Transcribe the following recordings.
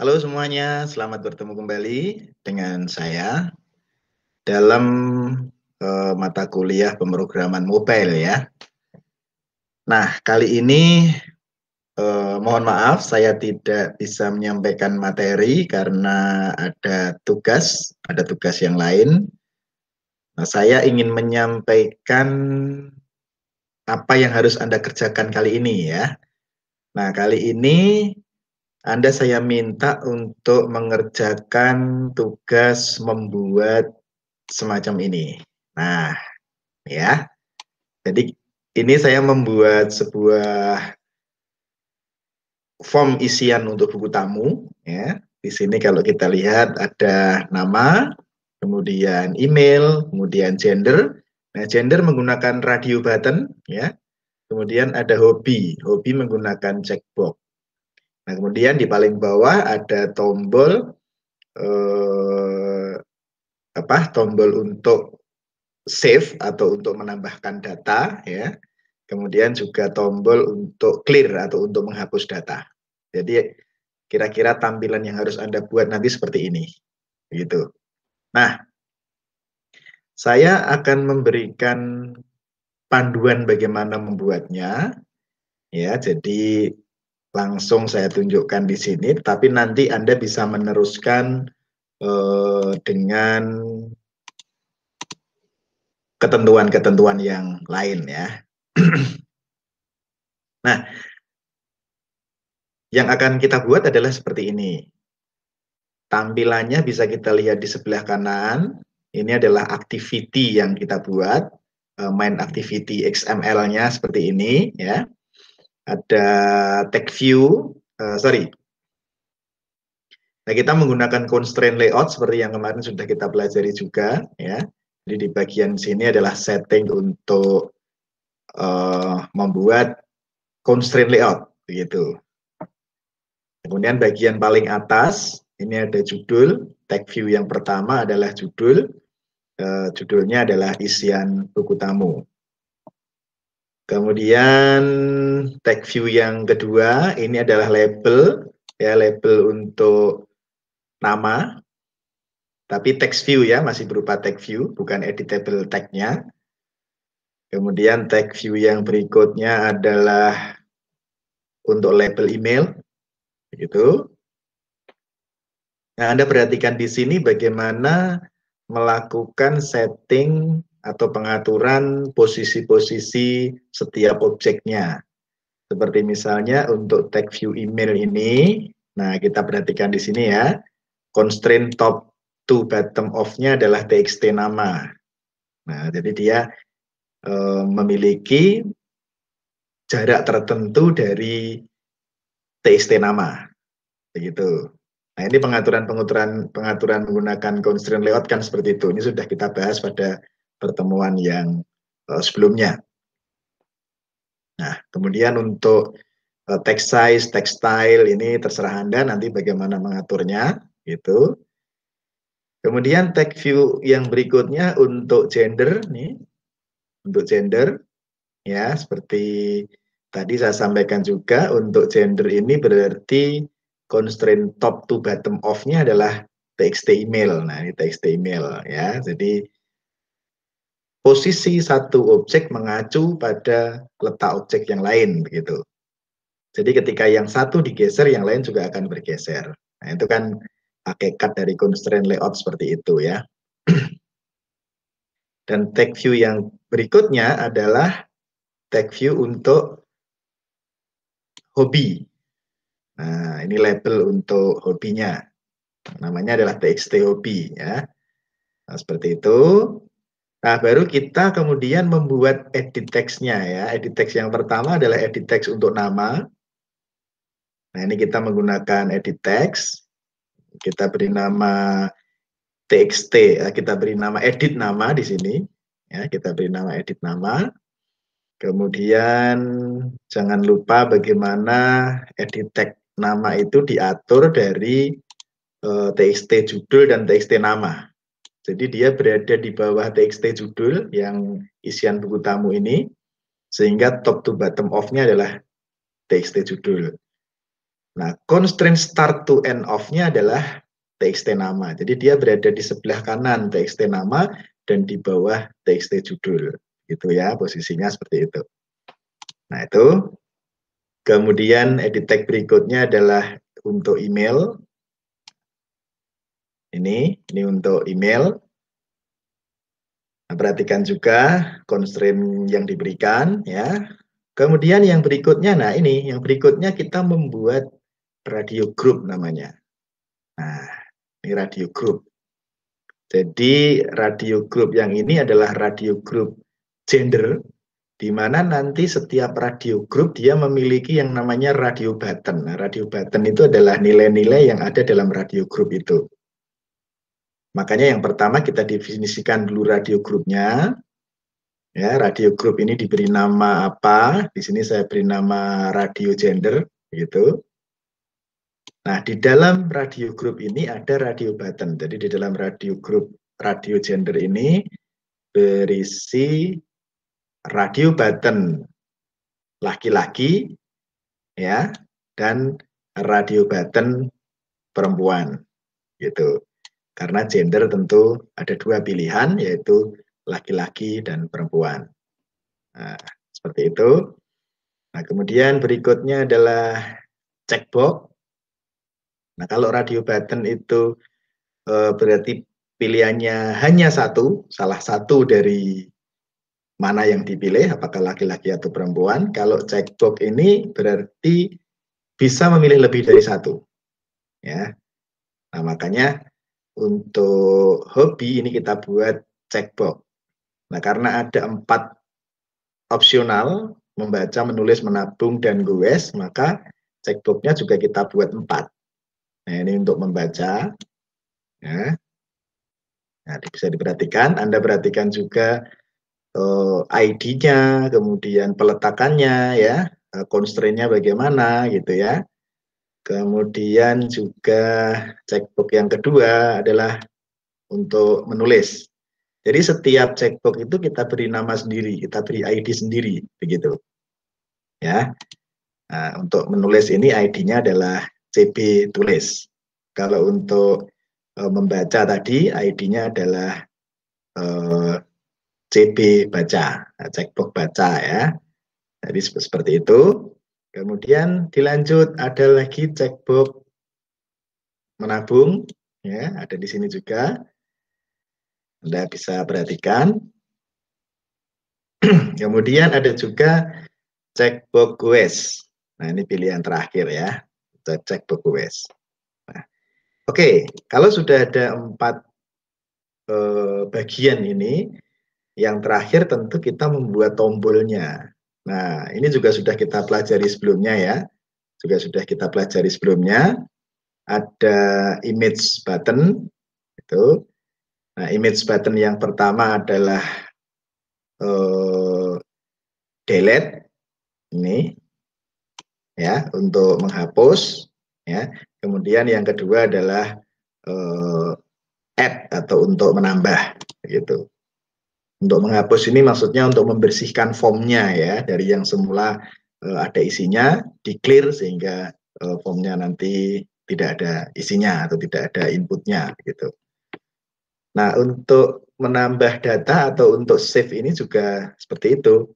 Halo semuanya, selamat bertemu kembali dengan saya dalam mata kuliah pemrograman mobile ya. Nah, kali ini mohon maaf saya tidak bisa menyampaikan materi karena ada tugas yang lain. Nah, saya ingin menyampaikan apa yang harus Anda kerjakan kali ini ya. Nah, kali ini saya minta untuk mengerjakan tugas membuat semacam ini. Nah, ya. Jadi ini saya membuat sebuah form isian untuk buku tamu, ya. Di sini kalau kita lihat ada nama, kemudian email, kemudian gender. Nah, gender menggunakan radio button, ya. Kemudian ada hobi, hobi menggunakan checkbox. Nah, kemudian di paling bawah ada tombol tombol untuk save atau untuk menambahkan data ya. Kemudian juga tombol untuk clear atau untuk menghapus data. Jadi kira-kira tampilan yang harus Anda buat nanti seperti ini. Gitu. Nah, saya akan memberikan panduan bagaimana membuatnya ya. Jadi langsung saya tunjukkan di sini, tapi nanti Anda bisa meneruskan dengan ketentuan-ketentuan yang lain ya. Nah, yang akan kita buat adalah seperti ini. Tampilannya bisa kita lihat di sebelah kanan. Ini adalah activity yang kita buat, main activity XML-nya seperti ini ya. Ada text view, Nah, kita menggunakan constraint layout seperti yang kemarin sudah kita pelajari juga ya. Jadi di bagian sini adalah setting untuk membuat constraint layout begitu. Kemudian bagian paling atas ini ada judul, tag view yang pertama adalah judul, judulnya adalah isian buku tamu. Kemudian tag view yang kedua ini adalah label, ya label untuk nama, tapi text view ya masih berupa tag view, bukan editable tag-nya. Kemudian tag view yang berikutnya adalah untuk label email, begitu. Nah, Anda perhatikan di sini bagaimana melakukan setting atau pengaturan posisi-posisi setiap objeknya. Seperti misalnya untuk tag view email ini, nah kita perhatikan di sini ya, constraint top to bottom of-nya adalah txt nama. Nah, jadi dia memiliki jarak tertentu dari txt nama, begitu. Nah, ini pengaturan menggunakan constraint layout kan seperti itu. Ini sudah kita bahas pada pertemuan yang sebelumnya. Nah, kemudian untuk text size, text style ini terserah Anda nanti bagaimana mengaturnya, gitu. Kemudian tag view yang berikutnya untuk gender nih. Untuk gender ya, seperti tadi saya sampaikan juga untuk gender ini berarti constraint top to bottom of-nya adalah txt email. Nah, ini txt email ya. Jadi posisi satu objek mengacu pada letak objek yang lain begitu. Jadi ketika yang satu digeser, yang lain juga akan bergeser. Nah, itu kan hakikat dari constraint layout seperti itu ya. Dan tag view yang berikutnya adalah tag view untuk hobi. Nah, ini label untuk hobinya. Namanya adalah txt hobi ya. Nah, seperti itu. Nah, baru kita kemudian membuat edit text-nya ya. Edit text yang pertama adalah edit text untuk nama. Nah, ini kita menggunakan edit text. Kita beri nama txt, kita beri nama edit nama di sini. Ya, kita beri nama edit nama. Kemudian jangan lupa bagaimana edit text nama itu diatur dari txt judul dan txt nama. Jadi dia berada di bawah txt judul yang isian buku tamu ini, sehingga top to bottom of-nya adalah txt judul. Nah, constraint start to end of-nya adalah txt nama. Jadi dia berada di sebelah kanan txt nama dan di bawah txt judul. Gitu ya, posisinya seperti itu. Nah, itu. Kemudian edit tag berikutnya adalah untuk email. Ini untuk email. Nah, perhatikan juga constraint yang diberikan ya. Kemudian yang berikutnya, nah ini yang berikutnya kita membuat radio group namanya. Nah, ini radio group. Jadi radio group yang ini adalah radio group gender, di mana nanti setiap radio group dia memiliki yang namanya radio button. Nah, radio button itu adalah nilai-nilai yang ada dalam radio group itu. Makanya yang pertama kita definisikan dulu radio grupnya. Ya, radio group ini diberi nama apa? Di sini saya beri nama radio gender, gitu. Nah, di dalam radio group ini ada radio button. Jadi di dalam radio group radio gender ini berisi radio button laki-laki, ya, dan radio button perempuan, gitu. Karena gender tentu ada dua pilihan, yaitu laki-laki dan perempuan. Nah, seperti itu. Nah, kemudian berikutnya adalah checkbox. Nah, kalau radio button itu berarti pilihannya hanya satu, salah satu dari mana yang dipilih, apakah laki-laki atau perempuan. Kalau checkbox ini berarti bisa memilih lebih dari satu. Ya. Nah, makanya untuk hobi ini kita buat checkbox. Nah, karena ada 4 opsional, membaca, menulis, menabung, dan goes, maka checkbox-nya juga kita buat 4. Nah, ini untuk membaca. Ya. Nah, bisa diperhatikan, Anda perhatikan juga ID-nya, kemudian peletakannya, ya, constraint-nya bagaimana, gitu ya. Kemudian juga checkbox yang kedua adalah untuk menulis. Jadi setiap checkbox itu kita beri nama sendiri, kita beri ID sendiri, begitu. Ya. Nah, untuk menulis ini ID-nya adalah CB tulis. Kalau untuk membaca tadi ID-nya adalah CB baca, nah, checkbox baca ya. Jadi seperti itu. Kemudian dilanjut ada lagi checkbox menabung, ya, ada di sini juga. Anda bisa perhatikan. Kemudian ada juga checkbox goes. Nah, ini pilihan terakhir ya, checkbox goes. Nah, oke, kalau sudah ada 4 bagian ini, yang terakhir tentu kita membuat tombolnya. Nah, ini juga sudah kita pelajari sebelumnya ya. Juga sudah kita pelajari sebelumnya. Ada image button. Itu. Nah, image button yang pertama adalah delete. Ini. Ya, untuk menghapus. Ya. Kemudian yang kedua adalah add atau untuk menambah. Gitu. Untuk menghapus ini maksudnya untuk membersihkan formnya ya, dari yang semula ada isinya, di-clear sehingga formnya nanti tidak ada isinya atau tidak ada inputnya gitu. Nah, untuk menambah data atau untuk save ini juga seperti itu.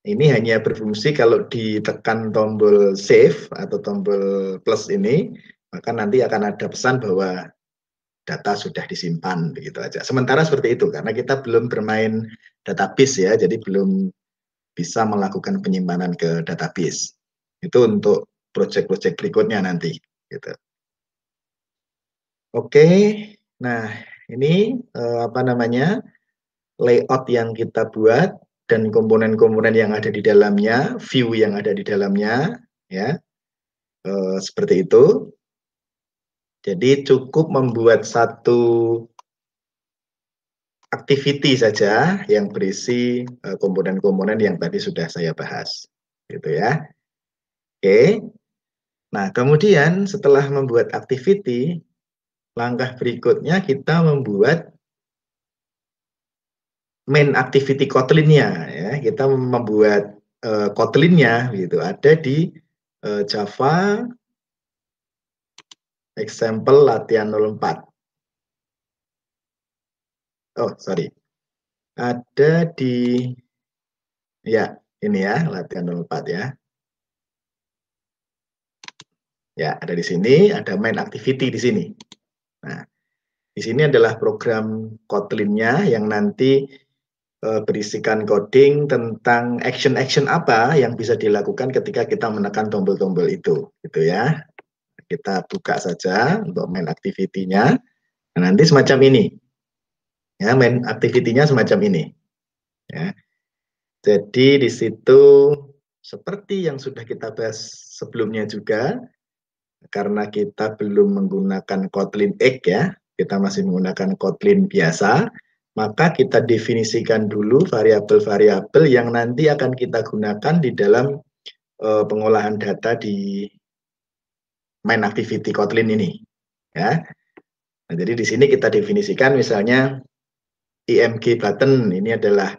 Ini hanya berfungsi kalau ditekan tombol save atau tombol plus ini, maka nanti akan ada pesan bahwa data sudah disimpan, begitu aja. Sementara seperti itu, karena kita belum bermain database ya, jadi belum bisa melakukan penyimpanan ke database. Itu untuk proyek-proyek berikutnya nanti. Gitu. Oke, nah ini layout yang kita buat dan komponen-komponen yang ada di dalamnya, view yang ada di dalamnya, ya, seperti itu. Jadi cukup membuat satu activity saja yang berisi komponen-komponen yang tadi sudah saya bahas, gitu ya. Oke. Nah, kemudian setelah membuat activity, langkah berikutnya kita membuat main activity Kotlin-nya ya. Kita membuat Kotlin-nya gitu ada di Java example latihan 04. Oh, sorry. Ada di, ya, ini ya, latihan 04 ya. Ya, ada di sini, ada main activity di sini. Nah, di sini adalah program Kotlin-nya yang nanti berisikan coding tentang action-action apa yang bisa dilakukan ketika kita menekan tombol-tombol itu, gitu ya. Kita buka saja untuk main activity-nya. Nah, nanti semacam ini. Ya, main activity-nya semacam ini. Ya. Jadi di situ seperti yang sudah kita bahas sebelumnya juga, karena kita belum menggunakan Kotlin Egg ya, kita masih menggunakan Kotlin biasa, maka kita definisikan dulu variabel-variabel yang nanti akan kita gunakan di dalam pengolahan data di main activity Kotlin ini. Ya. Nah, jadi di sini kita definisikan misalnya img button, ini adalah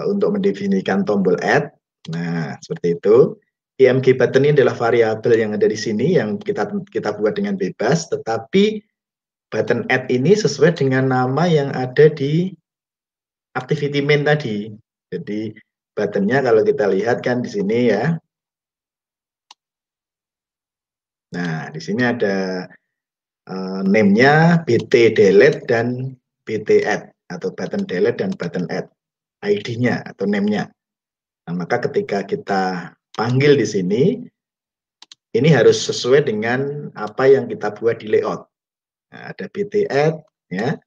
untuk mendefinisikan tombol add. Nah, seperti itu. img button ini adalah variabel yang ada di sini yang kita buat dengan bebas, tetapi button add ini sesuai dengan nama yang ada di activity main tadi. Jadi buttonnya kalau kita lihat kan di sini ya. Nah, di sini ada name-nya bt delete dan bt add atau button delete dan button add. ID-nya atau name-nya. Nah, maka ketika kita panggil di sini, ini harus sesuai dengan apa yang kita buat di layout. Nah, ada bt add, ya.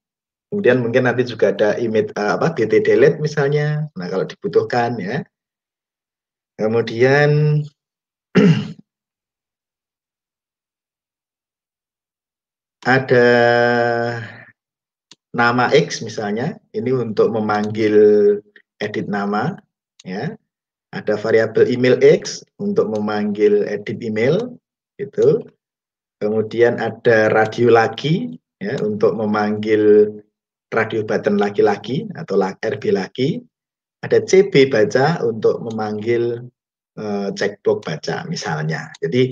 Kemudian mungkin nanti juga ada image bt delete misalnya. Nah, kalau dibutuhkan ya. Kemudian ada nama X misalnya, ini untuk memanggil edit nama, ya. Ada variabel email X untuk memanggil edit email, gitu. Kemudian ada radio laki, ya, untuk memanggil radio button laki-laki atau RB laki. Ada CB baca untuk memanggil checkbox baca misalnya. Jadi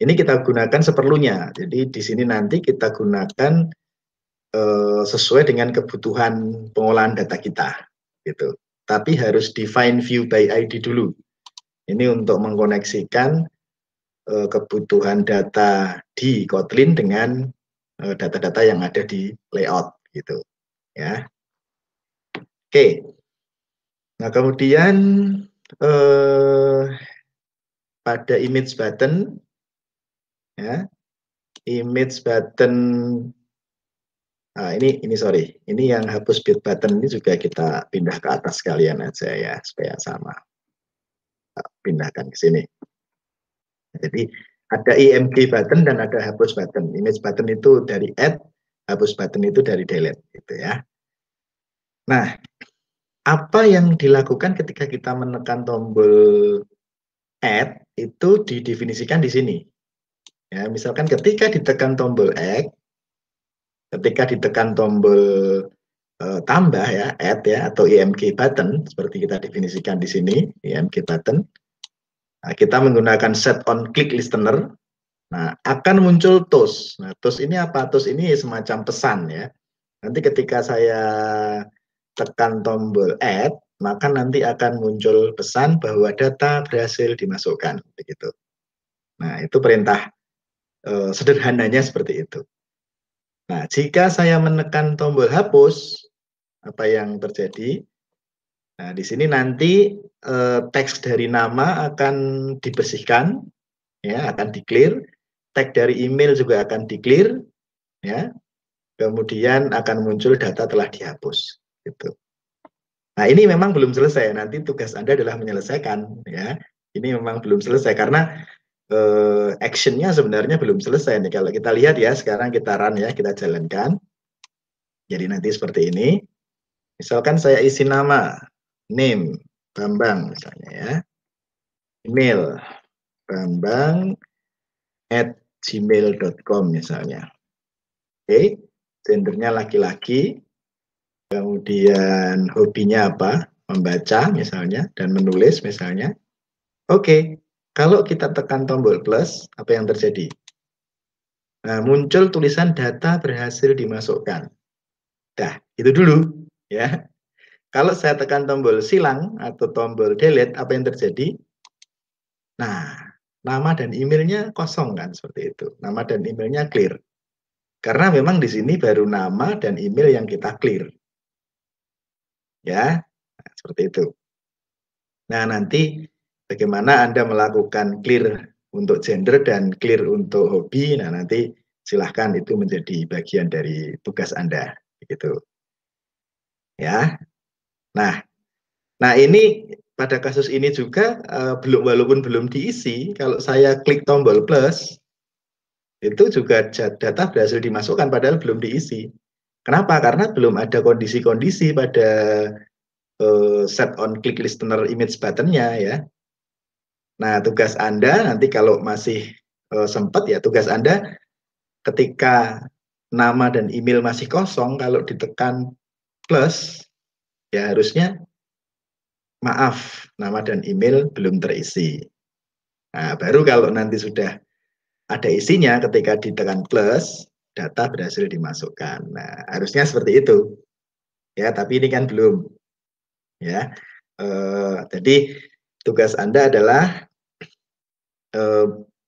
ini kita gunakan seperlunya. Jadi di sini nanti kita gunakan sesuai dengan kebutuhan pengolahan data kita, gitu. Tapi harus define view by ID dulu. Ini untuk mengkoneksikan kebutuhan data di Kotlin dengan data-data yang ada di layout, gitu. Ya. Oke. Nah, kemudian pada image button, ya, image button. Nah, ini sorry, ini yang hapus build button ini juga kita pindah ke atas sekalian aja ya, supaya sama. Pindahkan ke sini. Jadi ada img button dan ada hapus button. Image button itu dari add, hapus button itu dari delete, gitu ya. Nah, apa yang dilakukan ketika kita menekan tombol add itu didefinisikan di sini. Ya, misalkan ketika ditekan tombol X, ketika ditekan tombol tambah ya, add ya, atau img button, seperti kita definisikan di sini, img button, nah, kita menggunakan set on click listener, nah, akan muncul toast. Nah, toast ini apa? Toast ini semacam pesan ya. Nanti ketika saya tekan tombol add, maka nanti akan muncul pesan bahwa data berhasil dimasukkan, begitu. Nah, itu perintah sederhananya seperti itu. Nah, jika saya menekan tombol hapus, apa yang terjadi? Nah, di sini nanti teks dari nama akan dibersihkan, ya, akan di-clear. Tag dari email juga akan di-clear, ya. Kemudian akan muncul data telah dihapus, gitu. Nah, ini memang belum selesai. Nanti tugas Anda adalah menyelesaikan, ya. Ini memang belum selesai karena action-nya sebenarnya belum selesai nih. Kalau kita lihat ya, sekarang kita run ya, kita jalankan. Jadi nanti seperti ini. Misalkan saya isi nama, name, Bambang misalnya ya. Email, bambang@gmail.com misalnya. Oke, gendernya laki-laki. Kemudian hobinya apa? Membaca misalnya, dan menulis misalnya. Oke, Kalau kita tekan tombol plus, apa yang terjadi? Nah, muncul tulisan data berhasil dimasukkan. Dah, itu dulu ya. Kalau saya tekan tombol silang atau tombol delete, apa yang terjadi? Nah, nama dan emailnya kosong kan, seperti itu. Nama dan emailnya clear. Karena memang di sini baru nama dan email yang kita clear. Ya, nah, seperti itu. Nah, nanti bagaimana Anda melakukan clear untuk gender dan clear untuk hobi, nah nanti silahkan itu menjadi bagian dari tugas Anda. Gitu. Ya, nah ini pada kasus ini juga walaupun belum diisi, kalau saya klik tombol plus, itu juga data berhasil dimasukkan padahal belum diisi. Kenapa? Karena belum ada kondisi-kondisi pada set on click listener image button-nya ya. Nah, tugas Anda nanti kalau masih sempat ya, tugas Anda ketika nama dan email masih kosong, kalau ditekan plus, ya harusnya maaf, nama dan email belum terisi. Nah, baru kalau nanti sudah ada isinya ketika ditekan plus, data berhasil dimasukkan. Nah, harusnya seperti itu. Ya, tapi ini kan belum. Ya, jadi tugas Anda adalah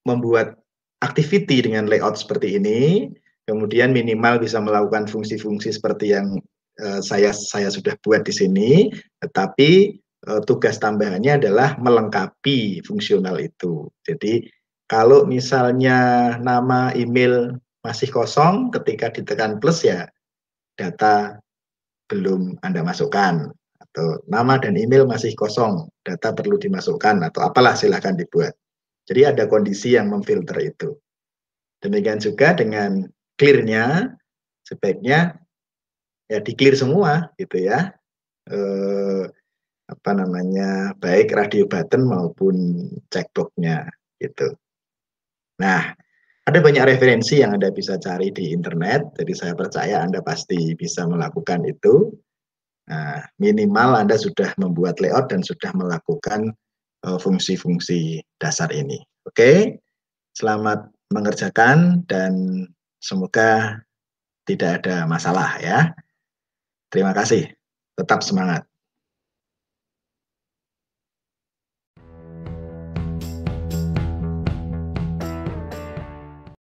membuat activity dengan layout seperti ini, kemudian minimal bisa melakukan fungsi-fungsi seperti yang saya sudah buat di sini, tetapi tugas tambahannya adalah melengkapi fungsional itu. Jadi kalau misalnya nama email masih kosong, ketika ditekan plus ya data belum Anda masukkan, atau nama dan email masih kosong, data perlu dimasukkan, atau apalah silahkan dibuat. Jadi ada kondisi yang memfilter itu. Demikian juga dengan clear-nya, sebaiknya ya di clear semua gitu ya. Apa namanya, baik radio button maupun checkbox-nya gitu. Nah, ada banyak referensi yang Anda bisa cari di internet, jadi saya percaya Anda pasti bisa melakukan itu. Nah, minimal Anda sudah membuat layout dan sudah melakukan fungsi-fungsi dasar ini. Oke, selamat mengerjakan dan semoga tidak ada masalah ya. Terima kasih. Tetap semangat.